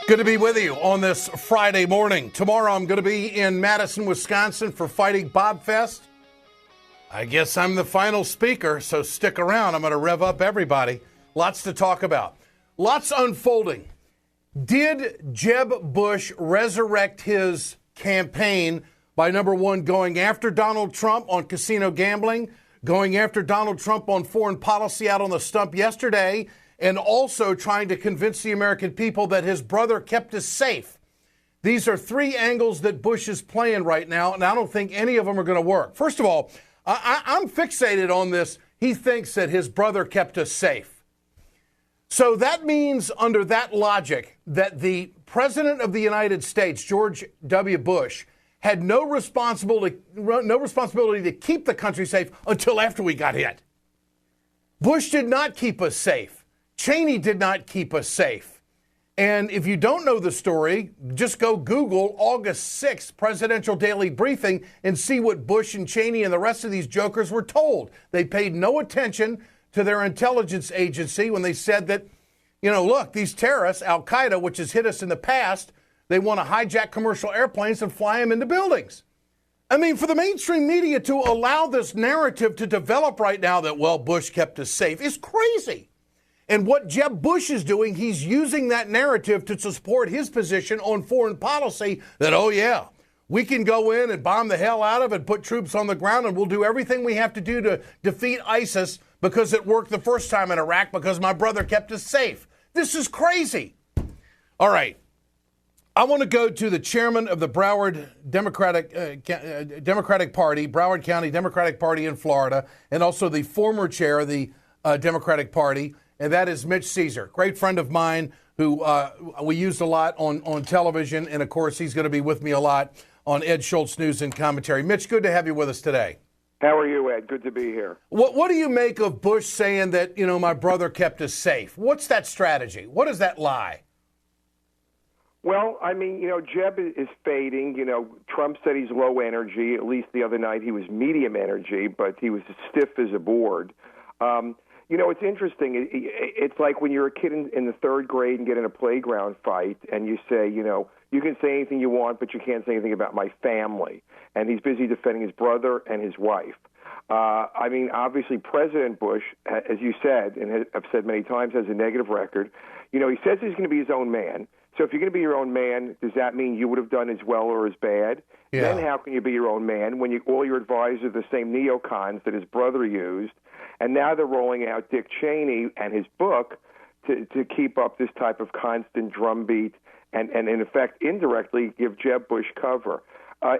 Good to be with you on this Friday morning. Tomorrow I'm going to be in Madison, Wisconsin for Fighting Bob Fest. I guess I'm the final speaker, so stick around. I'm going to rev up everybody. Lots to talk about. Lots unfolding. Did Jeb Bush resurrect his campaign by, number one, going after Donald Trump on casino gambling, going after Donald Trump on foreign policy out on the stump yesterday, and also trying to convince the American people that his brother kept us safe? These are three angles that Bush is playing right now, and I don't think any of them are going to work. First of all, I'm fixated on this. He thinks that his brother kept us safe. So that means, under that logic, that the President of the United States, George W. Bush, had no responsibility to keep the country safe until after we got hit. Bush did not keep us safe. Cheney did not keep us safe. And if you don't know the story, just go Google August 6th presidential daily briefing and see what Bush and Cheney and the rest of these jokers were told. They paid no attention to their intelligence agency when they said that, look, these terrorists, Al-Qaeda, which has hit us in the past, they want to hijack commercial airplanes and fly them into buildings. I mean, for the mainstream media to allow this narrative to develop right now that, well, Bush kept us safe is crazy. And what Jeb Bush is doing, he's using that narrative to support his position on foreign policy that, oh, yeah, we can go in and bomb the hell out of it, put troops on the ground, and we'll do everything we have to do to defeat ISIS because it worked the first time in Iraq because my brother kept us safe. This is crazy. All right. I want to go to the chairman of the Broward Democratic Party, Broward County Democratic Party in Florida, and also the former chair of the Democratic Party, and that is Mitch Caesar, great friend of mine who we used a lot on television, and of course he's going to be with me a lot on Ed Schultz News and Commentary. Mitch, good to have you with us today. How are you, Ed? Good to be here. What do you make of Bush saying that, my brother kept us safe? What's that strategy? What is that lie? Well, I mean, Jeb is fading. Trump said he's low energy. At least the other night he was medium energy, but he was as stiff as a board. It's interesting. It's like when you're a kid in the third grade and get in a playground fight and you say, you can say anything you want, but you can't say anything about my family. And he's busy defending his brother and his wife. Obviously, President Bush, as you said, and I've said many times, has a negative record. He says he's going to be his own man. So if you're going to be your own man, does that mean you would have done as well or as bad? Yeah. Then how can you be your own man when all your advisors are the same neocons that his brother used? And now they're rolling out Dick Cheney and his book to keep up this type of constant drumbeat and in effect, indirectly give Jeb Bush cover.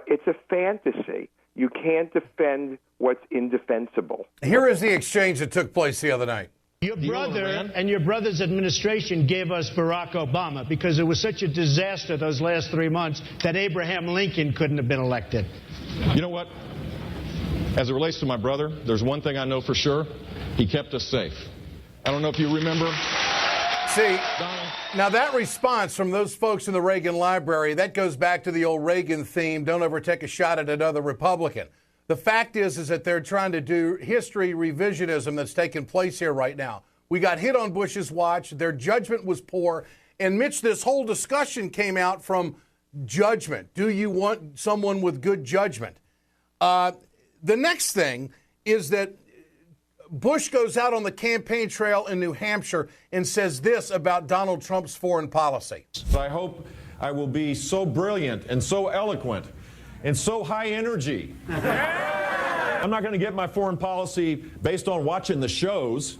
It's a fantasy. You can't defend what's indefensible. Here is the exchange that took place the other night. Your brother and your brother's administration gave us Barack Obama because it was such a disaster those last 3 months that Abraham Lincoln couldn't have been elected. You know what? As it relates to my brother, there's one thing I know for sure. He kept us safe. I don't know if you remember. See, now that response from those folks in the Reagan Library, that goes back to the old Reagan theme, don't ever take a shot at another Republican. The fact is that they're trying to do history revisionism that's taking place here right now. We got hit on Bush's watch. Their judgment was poor. And, Mitch, this whole discussion came out from judgment. Do you want someone with good judgment? The next thing is that Bush goes out on the campaign trail in New Hampshire and says this about Donald Trump's foreign policy. I hope I will be so brilliant and so eloquent and so high energy. I'm not going to get my foreign policy based on watching the shows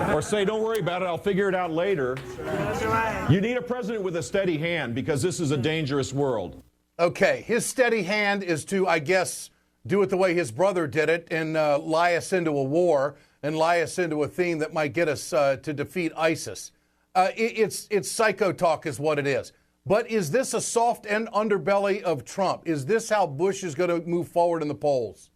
or say, don't worry about it, I'll figure it out later. That's right. You need a president with a steady hand because this is a dangerous world. Okay, his steady hand is to, I guess, do it the way his brother did it and lie us into a war and lie us into a theme that might get us to defeat ISIS. It's psycho talk is what it is. But is this a soft end underbelly of Trump? Is this how Bush is going to move forward in the polls?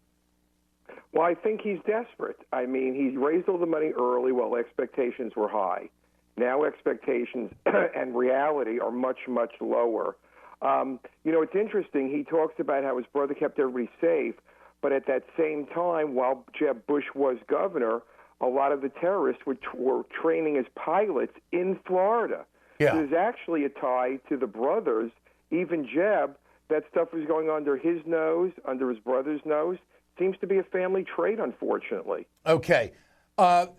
Well, I think he's desperate. I mean, he raised all the money early while expectations were high. Now expectations and reality are much, much lower. It's interesting. He talks about how his brother kept everybody safe, but at that same time, while Jeb Bush was governor, a lot of the terrorists were training as pilots in Florida. Yeah. There's actually a tie to the brothers, even Jeb. That stuff was going under his nose, under his brother's nose. Seems to be a family trait, unfortunately. Okay.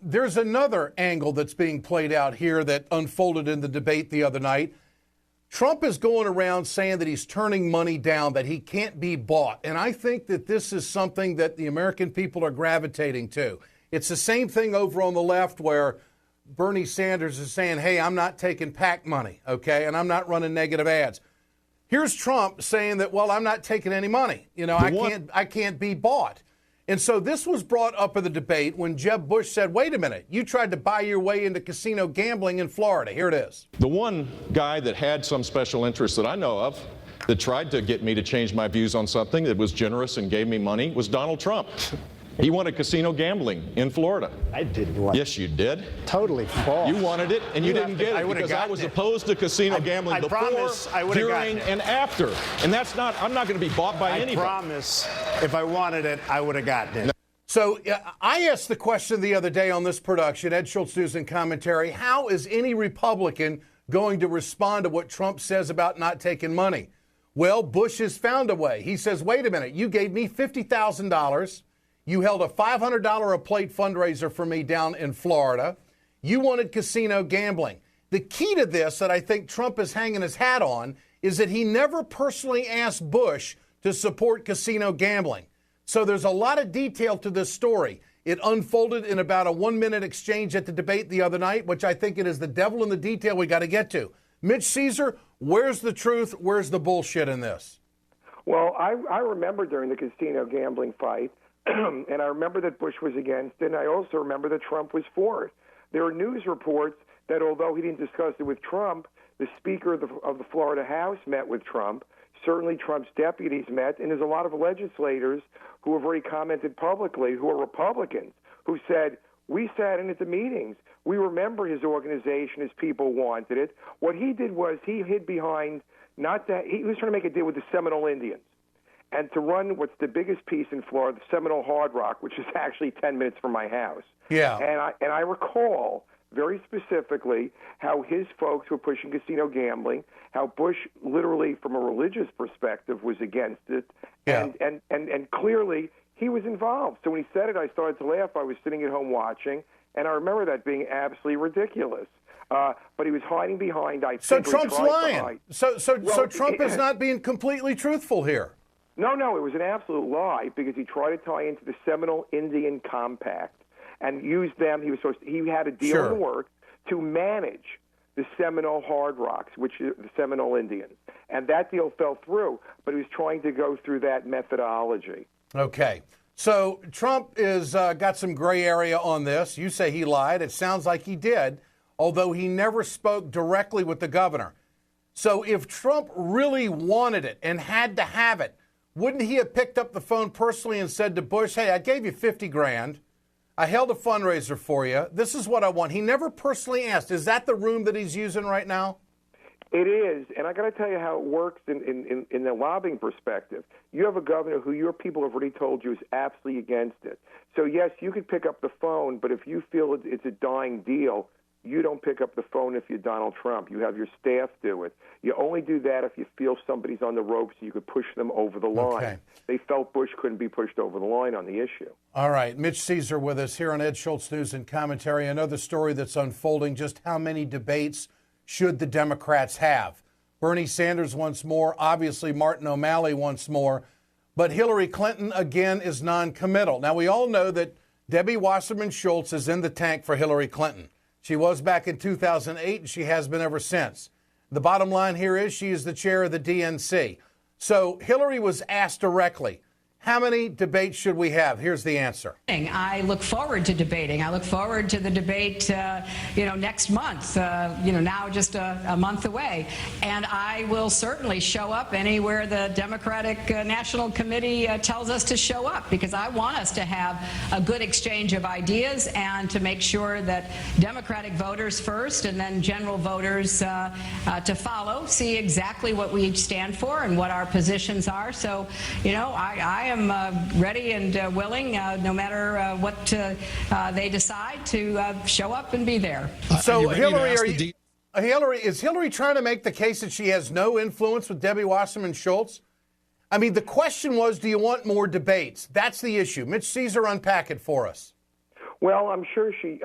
There's another angle that's being played out here that unfolded in the debate the other night. Trump is going around saying that he's turning money down, that he can't be bought. And I think that this is something that the American people are gravitating to. It's the same thing over on the left where Bernie Sanders is saying, hey, I'm not taking PAC money, okay, and I'm not running negative ads. Here's Trump saying that, well, I'm not taking any money. You know, I can't be bought. And so this was brought up in the debate when Jeb Bush said, wait a minute, you tried to buy your way into casino gambling in Florida. Here it is. The one guy that had some special interest that I know of that tried to get me to change my views on something that was generous and gave me money was Donald Trump. He wanted casino gambling in Florida. I didn't want it. Yes, you did. Totally false. You wanted it, and you didn't get it because I was opposed to casino gambling before, during, and after. And that's not, I'm not going to be bought by anybody. I promise, if I wanted it, I would have gotten it. So I asked the question the other day on this production, Ed Schultz News and Commentary, how is any Republican going to respond to what Trump says about not taking money? Well, Bush has found a way. He says, wait a minute, you gave me $50,000. You held a $500 a plate fundraiser for me down in Florida. You wanted casino gambling. The key to this that I think Trump is hanging his hat on is that he never personally asked Bush to support casino gambling. So there's a lot of detail to this story. It unfolded in about a 1-minute exchange at the debate the other night, which I think it is the devil in the detail we got to get to. Mitch Caesar, where's the truth? Where's the bullshit in this? Well, I remember during the casino gambling fight, and I remember that Bush was against it, and I also remember that Trump was for it. There are news reports that although he didn't discuss it with Trump, the Speaker of the Florida House met with Trump. Certainly Trump's deputies met, and there's a lot of legislators who have already commented publicly, who are Republicans, who said, we sat in at the meetings. We remember his organization, his people wanted it. What he did was he hid behind, not that, he was trying to make a deal with the Seminole Indians, and to run what's the biggest piece in Florida, the Seminole Hard Rock, which is actually 10 minutes from my house. Yeah. And I recall very specifically how his folks were pushing casino gambling, how Bush literally from a religious perspective was against it, Yeah. and clearly he was involved. So when he said it, I started to laugh. I was sitting at home watching, and I remember that being absolutely ridiculous. But he was hiding behind, I think. So Trump's lying. So Trump is not being completely truthful here. No, it was an absolute lie because he tried to tie into the Seminole Indian Compact and used them. He had a deal in the works to manage the Seminole Hard Rocks, which is the Seminole Indians. And that deal fell through, but he was trying to go through that methodology. Okay. So Trump is got some gray area on this. You say he lied. It sounds like he did, although he never spoke directly with the governor. So if Trump really wanted it and had to have it, wouldn't he have picked up the phone personally and said to Bush, hey, I gave you $50,000. I held a fundraiser for you. This is what I want. He never personally asked. Is that the room that he's using right now? It is, and I got to tell you how it works in the lobbying perspective. You have a governor who your people have already told you is absolutely against it. So, yes, you could pick up the phone, but if you feel it's a dying deal, you don't pick up the phone if you're Donald Trump. You have your staff do it. You only do that if you feel somebody's on the ropes and you could push them over the line. Okay. They felt Bush couldn't be pushed over the line on the issue. All right. Mitch Caesar with us here on Ed Schultz News and Commentary. Another story that's unfolding. Just how many debates should the Democrats have? Bernie Sanders once more. Obviously, Martin O'Malley once more. But Hillary Clinton, again, is non-committal. Now, we all know that Debbie Wasserman Schultz is in the tank for Hillary Clinton. She was back in 2008, and she has been ever since. The bottom line here is she is the chair of the DNC. So Hillary was asked directly, how many debates should we have? Here's the answer. I look forward to debating. I look forward to the debate, next month, now just a month away. And I will certainly show up anywhere the Democratic National Committee tells us to show up, because I want us to have a good exchange of ideas and to make sure that Democratic voters first and then general voters to follow, see exactly what we stand for and what our positions are. So, I am ready and willing, no matter what they decide, to show up and be there. So, Hillary, Is Hillary trying to make the case that she has no influence with Debbie Wasserman Schultz? I mean, the question was, do you want more debates? That's the issue. Mitch Caesar, unpack it for us. Well, I'm sure she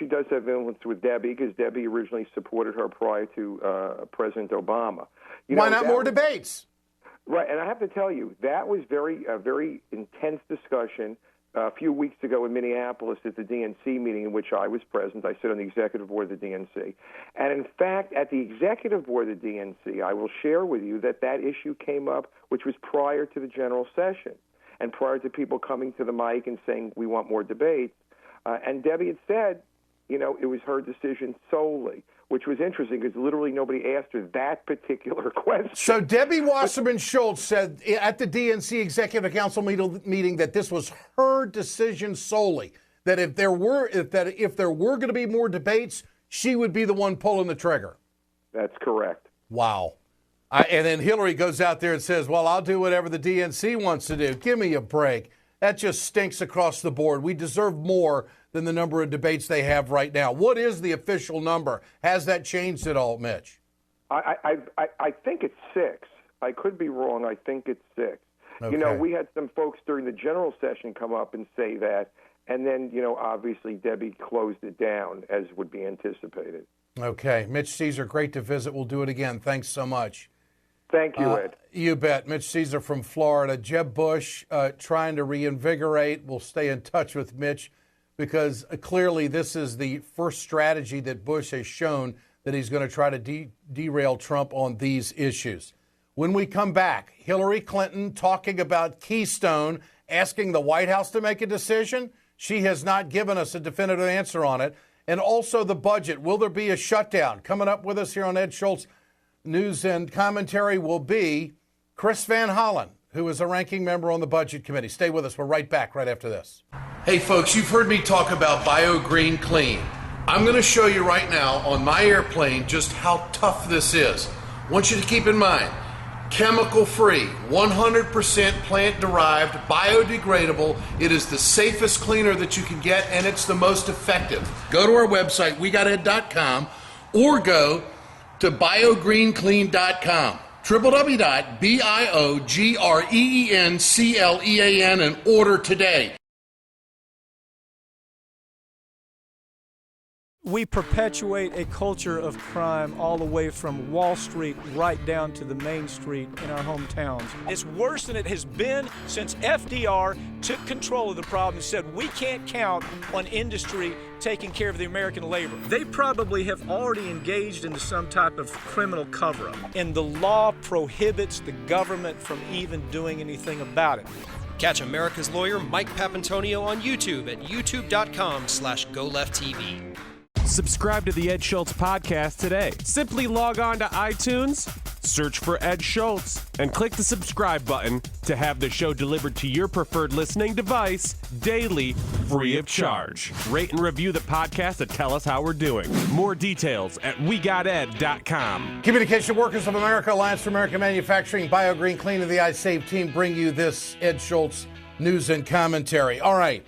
does have influence with Debbie because Debbie originally supported her prior to President Obama. Why not more debates? Right, and I have to tell you, that was a very intense discussion a few weeks ago in Minneapolis at the DNC meeting in which I was present. I sit on the executive board of the DNC. And in fact, at the executive board of the DNC, I will share with you that issue came up, which was prior to the general session and prior to people coming to the mic and saying, we want more debates. And Debbie had said, it was her decision solely, which was interesting because literally nobody asked her that particular question. So Debbie Wasserman Schultz said at the DNC Executive Council meeting that this was her decision solely, that if there were going to be more debates, she would be the one pulling the trigger. That's correct. Wow. And then Hillary goes out there and says, well, I'll do whatever the DNC wants to do. Give me a break. That just stinks across the board. We deserve more than the number of debates they have right now. What is the official number? Has that changed at all, Mitch? I think it's 6. I could be wrong. I think it's 6. Okay. We had some folks during the general session come up and say that, and then, obviously Debbie closed it down, as would be anticipated. Okay. Mitch Caesar, great to visit. We'll do it again. Thanks so much. Thank you, Ed. You bet. Mitch Caesar from Florida. Jeb Bush trying to reinvigorate. We'll stay in touch with Mitch because clearly this is the first strategy that Bush has shown that he's going to try to derail Trump on these issues. When we come back, Hillary Clinton talking about Keystone, asking the White House to make a decision. She has not given us a definitive answer on it. And also the budget. Will there be a shutdown? Coming up with us here on Ed Schultz News and Commentary will be Chris Van Hollen, who is a ranking member on the Budget Committee. Stay with us. We're right back right after this. Hey, folks, you've heard me talk about BioGreen Clean. I'm going to show you right now on my airplane just how tough this is. I want you to keep in mind, chemical-free, 100% plant-derived, biodegradable. It is the safest cleaner that you can get, and it's the most effective. Go to our website, wegoted.com, or go to biogreenclean.com. www.biogreenclean and order today. We perpetuate a culture of crime all the way from Wall Street right down to the main street in our hometowns. It's worse than it has been since FDR took control of the problem and said we can't count on industry taking care of the American labor. They probably have already engaged into some type of criminal cover-up, and the law prohibits the government from even doing anything about it. Catch America's lawyer Mike Papantonio on YouTube at youtube.com/GoLeftTV. Subscribe to the Ed Schultz podcast today. Simply log on to iTunes, search for Ed Schultz, and click the subscribe button to have the show delivered to your preferred listening device daily, free of charge. Rate and review the podcast to tell us how we're doing. More details at wegoted.com. Communication Workers of America, Alliance for American Manufacturing, BioGreen Clean, and the iSave team bring you this Ed Schultz News and Commentary. All right.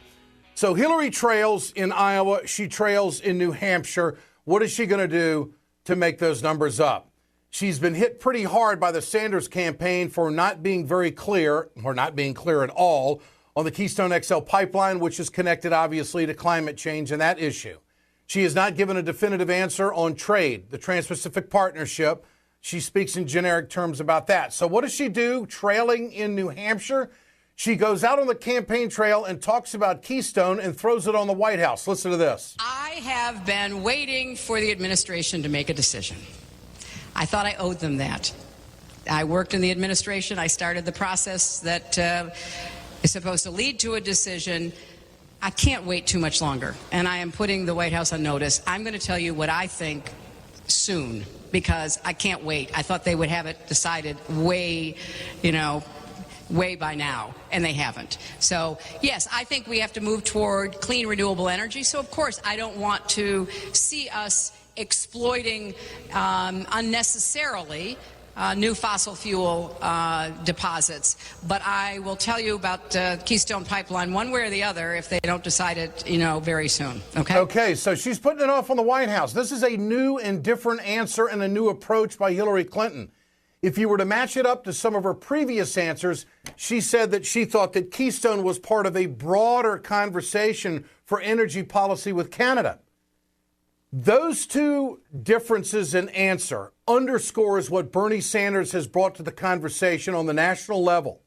So Hillary trails in Iowa. She trails in New Hampshire. What is she going to do to make those numbers up? She's been hit pretty hard by the Sanders campaign for not being very clear, or not being clear at all, on the Keystone XL pipeline, which is connected, obviously, to climate change and that issue. She has not given a definitive answer on trade, the Trans-Pacific Partnership. She speaks in generic terms about that. So what does she do trailing in New Hampshire? She goes out on the campaign trail and talks about Keystone and throws it on the White House. Listen to this. I have been waiting for the administration to make a decision. I thought I owed them that. I worked in the administration. I started the process that is supposed to lead to a decision. I can't wait too much longer, and I am putting the White House on notice. I'm going to tell you what I think soon, because I can't wait. I thought they would have it decided way by now, and they haven't. So, yes, I think we have to move toward clean, renewable energy. So, of course, I don't want to see us exploiting unnecessarily new fossil fuel deposits. But I will tell you about Keystone Pipeline one way or the other if they don't decide it, very soon. Okay? Okay, so she's putting it off on the White House. This is a new and different answer and a new approach by Hillary Clinton. If you were to match it up to some of her previous answers, she said that she thought that Keystone was part of a broader conversation for energy policy with Canada. Those two differences in answer underscores what Bernie Sanders has brought to the conversation on the national level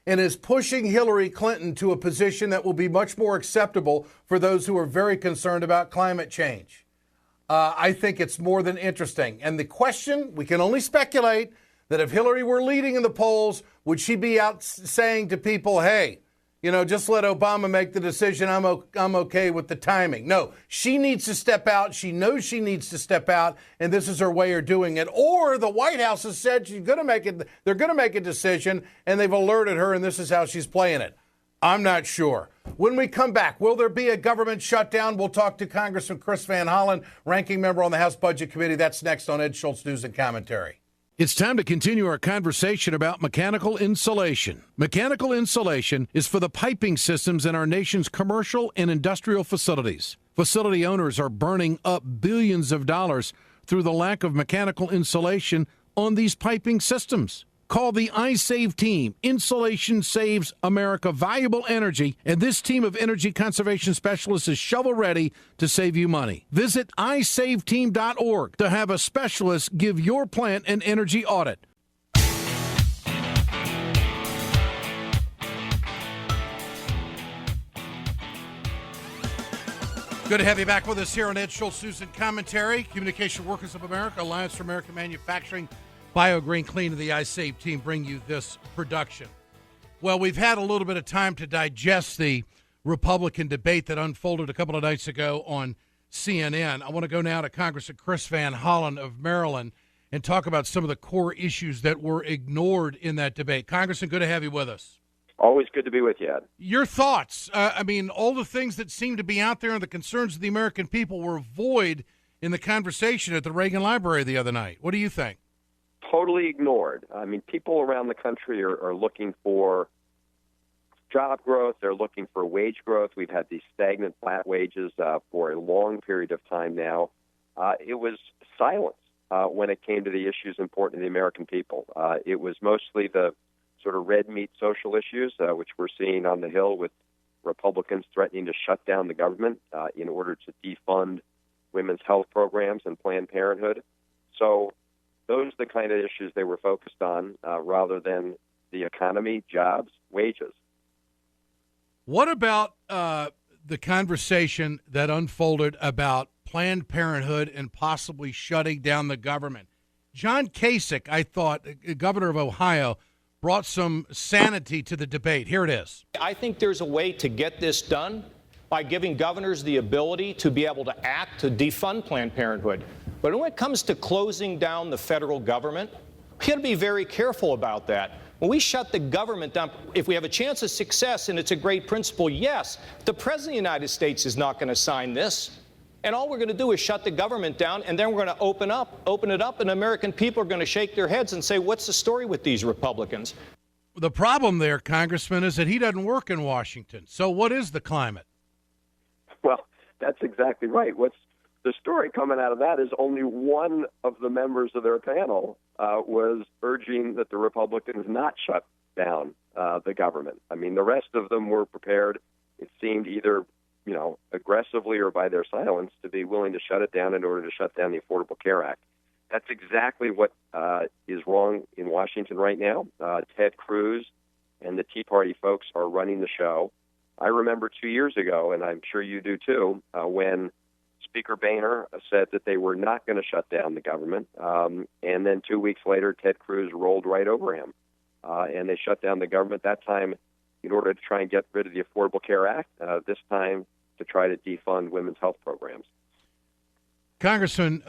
and is pushing Hillary Clinton to a position that will be much more acceptable for those who are very concerned about climate change. I think it's more than interesting. And the question, we can only speculate, that if Hillary were leading in the polls, would she be out saying to people, hey, just let Obama make the decision. I'm okay with the timing. No, she needs to step out. She knows she needs to step out, and this is her way of doing it. Or the White House has said she's going to make it. They're going to make a decision, and they've alerted her, and this is how she's playing it. I'm not sure. When we come back, will there be a government shutdown? We'll talk to Congressman Chris Van Hollen, ranking member on the House Budget Committee. That's next on Ed Schultz News and Commentary. It's time to continue our conversation about mechanical insulation. Mechanical insulation is for the piping systems in our nation's commercial and industrial facilities. Facility owners are burning up billions of dollars through the lack of mechanical insulation on these piping systems. Call the iSave team. Insulation saves America valuable energy, and this team of energy conservation specialists is shovel-ready to save you money. Visit iSaveTeam.org to have a specialist give your plant an energy audit. Good to have you back with us here on Ed Schultz News and Commentary. Communication Workers of America, Alliance for American Manufacturing, BioGreen Clean, and the iSave team bring you this production. Well, we've had a little bit of time to digest the Republican debate that unfolded a couple of nights ago on CNN. I want to go now to Congressman Chris Van Hollen of Maryland and talk about some of the core issues that were ignored in that debate. Congressman, good to have you with us. Always good to be with you, Ed. Your thoughts? All the things that seem to be out there and the concerns of the American people were void in the conversation at the Reagan Library the other night. What do you think? Totally ignored. People around the country are looking for job growth. They're looking for wage growth. We've had these stagnant flat wages for a long period of time now. It was silence when it came to the issues important to the American people. It was mostly the sort of red meat social issues, which we're seeing on the Hill with Republicans threatening to shut down the government in order to defund women's health programs and Planned Parenthood. So those are the kind of issues they were focused on rather than the economy, jobs, wages. What about the conversation that unfolded about Planned Parenthood and possibly shutting down the government? John Kasich, I thought, governor of Ohio, brought some sanity to the debate. Here it is. I think there's a way to get this done by giving governors the ability to be able to act to defund Planned Parenthood. But when it comes to closing down the federal government, we got to be very careful about that. When we shut the government down, if we have a chance of success and it's a great principle, yes, the President of the United States is not going to sign this. And all we're going to do is shut the government down, and then we're going to open it up, and American people are going to shake their heads and say, what's the story with these Republicans? The problem there, Congressman, is that he doesn't work in Washington. So what is the climate? Well, that's exactly right. What's the story coming out of that is only one of the members of their panel was urging that the Republicans not shut down the government. The rest of them were prepared, it seemed, either aggressively or by their silence, to be willing to shut it down in order to shut down the Affordable Care Act. That's exactly what is wrong in Washington right now. Ted Cruz and the Tea Party folks are running the show. I remember 2 years ago, and I'm sure you do too, when Speaker Boehner said that they were not going to shut down the government, and then 2 weeks later, Ted Cruz rolled right over him, and they shut down the government that time in order to try and get rid of the Affordable Care Act, this time to try to defund women's health programs. Congressman,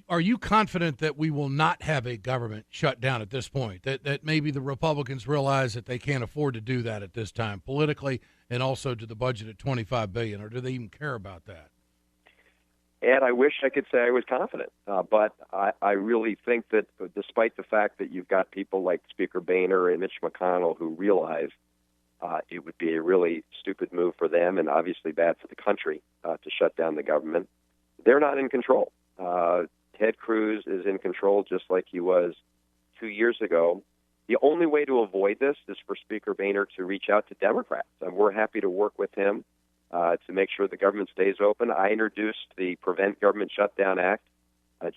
are you confident that we will not have a government shut down at this point, that maybe the Republicans realize that they can't afford to do that at this time, politically and also to the budget at $25 billion, or do they even care about that? And I wish I could say I was confident, but I really think that despite the fact that you've got people like Speaker Boehner and Mitch McConnell who realize it would be a really stupid move for them and obviously bad for the country to shut down the government, they're not in control. Ted Cruz is in control just like he was 2 years ago. The only way to avoid this is for Speaker Boehner to reach out to Democrats, and we're happy to work with him to make sure the government stays open. I introduced the Prevent Government Shutdown Act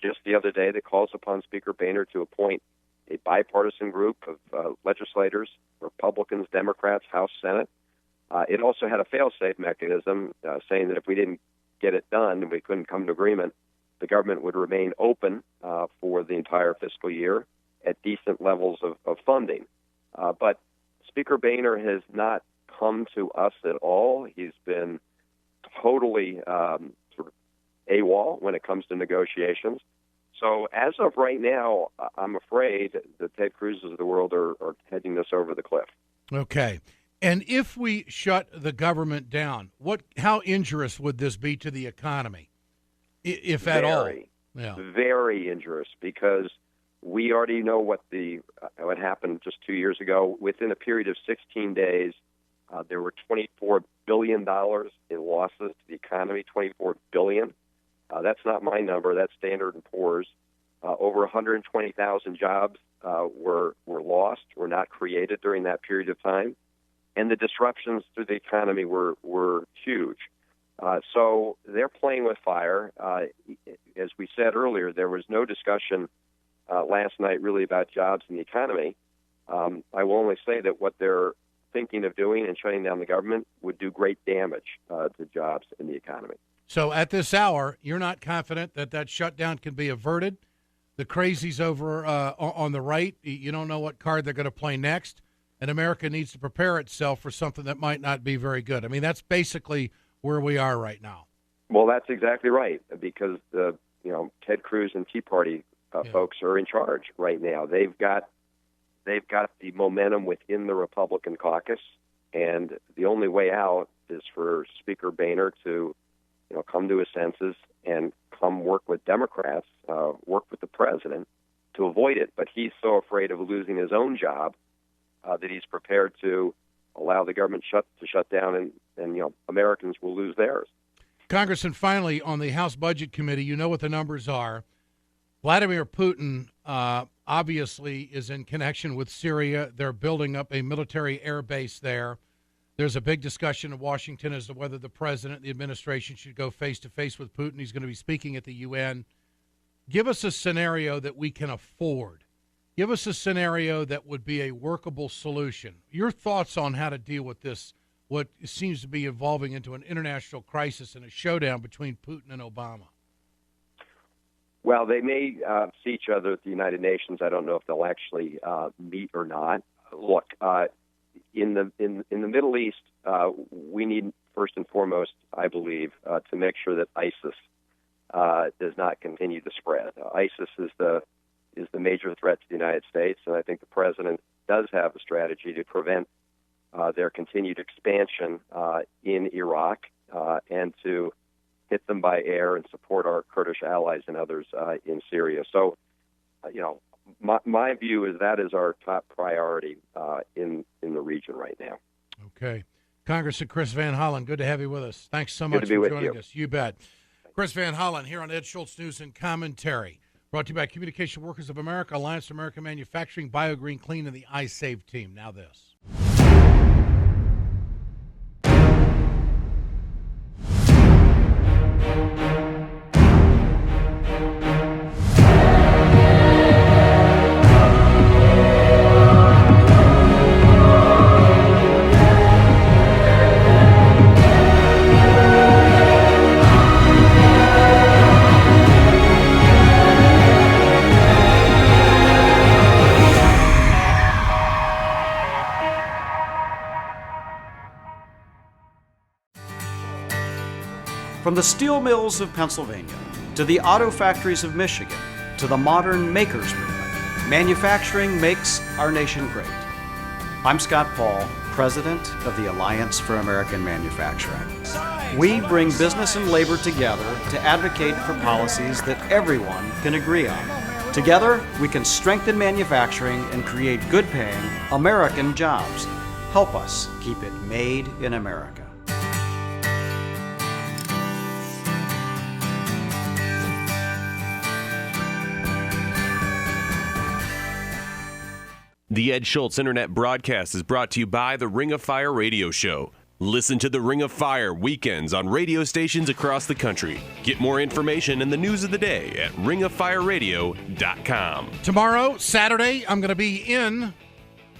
just the other day that calls upon Speaker Boehner to appoint a bipartisan group of legislators, Republicans, Democrats, House, Senate. It also had a fail-safe mechanism saying that if we didn't get it done and we couldn't come to agreement, the government would remain open for the entire fiscal year at decent levels of funding. But Speaker Boehner has not come to us at all. He's been totally sort of AWOL when it comes to negotiations. So as of right now, I'm afraid the Ted Cruzes of the world are heading us over the cliff. Okay. And if we shut the government down, how injurious would this be to the economy, if at all? Yeah. Very injurious, because we already know what happened just 2 years ago. Within a period of 16 days, there were $24 billion in losses to the economy, $24 billion. That's not my number. That's Standard & Poor's. Over 120,000 jobs were lost, were not created during that period of time. And the disruptions to the economy were huge. So they're playing with fire. As we said earlier, there was no discussion last night really about jobs in the economy. I will only say that what they're thinking of doing and shutting down the government would do great damage to jobs in the economy. So at this hour, you're not confident that shutdown can be averted? The crazies over on the right, you don't know what card they're going to play next, and America needs to prepare itself for something that might not be very good. I mean, that's basically where we are right now. Well, that's exactly right, because Ted Cruz and Tea Party folks are in charge right now. They've got the momentum within the Republican caucus, and the only way out is for Speaker Boehner to come to his senses and come work with Democrats, work with the president to avoid it. But he's so afraid of losing his own job that he's prepared to allow the government to shut down, and Americans will lose theirs. Congressman, finally, on the House Budget Committee, you know what the numbers are. Vladimir Putin obviously is in connection with Syria. They're building up a military air base there. There's a big discussion in Washington as to whether the president, the administration, should go face-to-face with Putin. He's going to be speaking at the UN. Give us a scenario that we can afford. Give us a scenario that would be a workable solution. Your thoughts on how to deal with this, what seems to be evolving into an international crisis and a showdown between Putin and Obama. Well, they may see each other at the United Nations. I don't know if they'll actually meet or not. Look, in the Middle East, we need first and foremost, I believe, to make sure that ISIS does not continue to spread. ISIS is the major threat to the United States, and I think the president does have a strategy to prevent their continued expansion in Iraq and to hit them by air and support our Kurdish allies and others in Syria. So, my view is that is our top priority in the region right now. Okay. Congressman Chris Van Hollen, good to have you with us. Thanks so much for joining us. You bet. Chris Van Hollen here on Ed Schultz News and Commentary. Brought to you by Communication Workers of America, Alliance for American Manufacturing, BioGreen Clean, and the iSave team. Now this. From the steel mills of Pennsylvania, to the auto factories of Michigan, to the modern makers movement, manufacturing makes our nation great. I'm Scott Paul, President of the Alliance for American Manufacturing. We bring business and labor together to advocate for policies that everyone can agree on. Together, we can strengthen manufacturing and create good-paying American jobs. Help us keep it made in America. The Ed Schultz Internet broadcast is brought to you by the Ring of Fire radio show. Listen to the Ring of Fire weekends on radio stations across the country. Get more information and the news of the day at ringoffireradio.com. Tomorrow, Saturday, I'm going to be in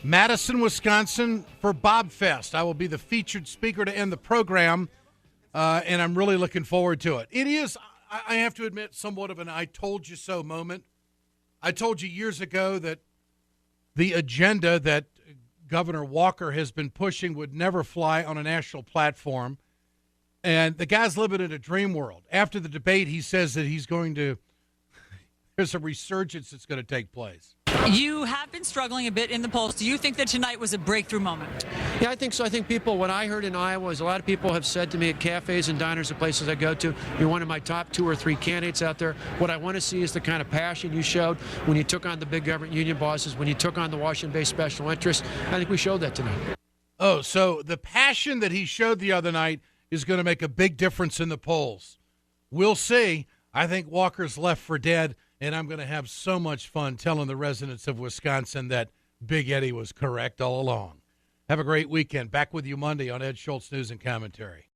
Madison, Wisconsin for Bobfest. I will be the featured speaker to end the program, and I'm really looking forward to it. It is, I have to admit, somewhat of an I told you so moment. I told you years ago that the agenda that Governor Walker has been pushing would never fly on a national platform. And the guy's living in a dream world. After the debate, he says that he's going to, there's a resurgence that's going to take place. You have been struggling a bit in the polls. Do you think that tonight was a breakthrough moment? Yeah, I think so. I think people, what I heard in Iowa is a lot of people have said to me at cafes and diners and places I go to, you're one of my top 2 or 3 candidates out there. What I want to see is the kind of passion you showed when you took on the big government union bosses, when you took on the Washington-based special interests. I think we showed that tonight. Oh, so the passion that he showed the other night is going to make a big difference in the polls. We'll see. I think Walker's left for dead. And I'm going to have so much fun telling the residents of Wisconsin that Big Eddie was correct all along. Have a great weekend. Back with you Monday on Ed Schultz News and Commentary.